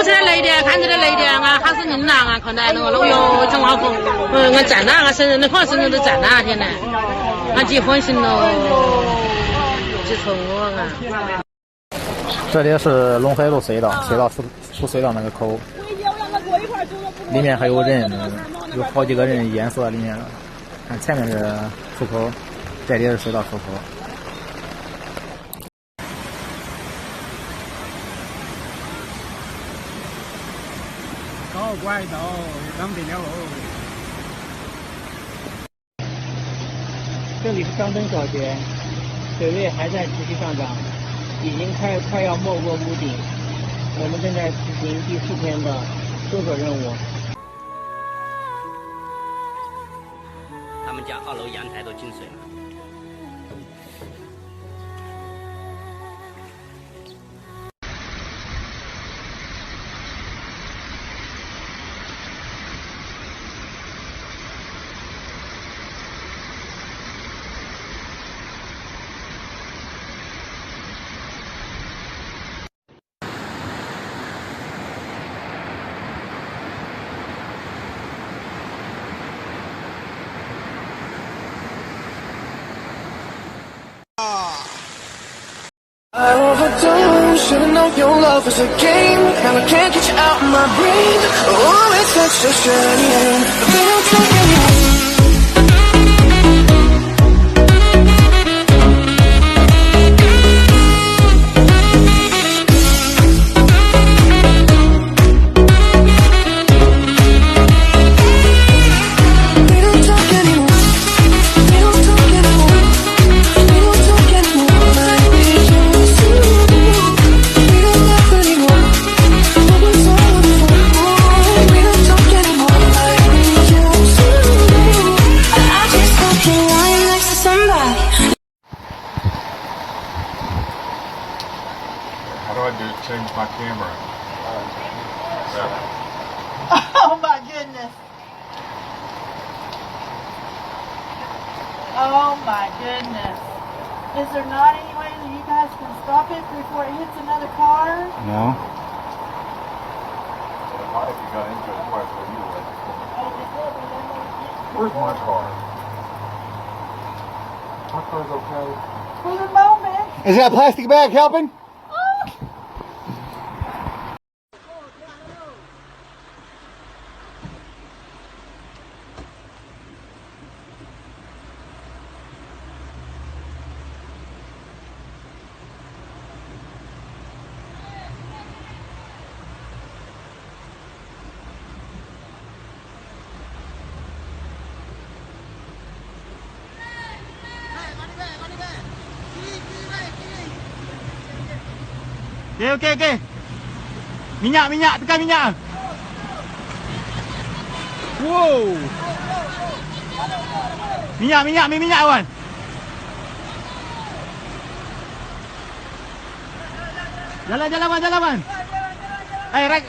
起来累的，看起来累的啊，还是人呐啊，看到那个哟，陈老公，我站那，俺生日的话，生日都站那天呢，俺结婚行了，结婚我啊。这里是陇海路隧道，出隧道那个口，里面还有人，有好几个人淹死在里面了。看前面是出口，这里是隧道出口。搞拐道，刚得了哦。这里是张灯小学，水位还在持续上涨，已经快要没过屋顶。我们正在执行第4天的搜索任务。他们家2楼阳台都进水了。I overdosed, should've known your love was a game. Now I can't get you out of my brain. Oh, it's such a shame. But we don't talk anymore. How do I change my camera? Oh my goodness. Oh my goodness. Is there not any way that you guys can stop it before it hits another car? No. If you got into it twice, then you would. Where's my car? My car's okay. For the moment. Is that plastic bag helping? Okey. Minyak, tekan minyak. Wow. Minyak kawan. Jalan. Rek,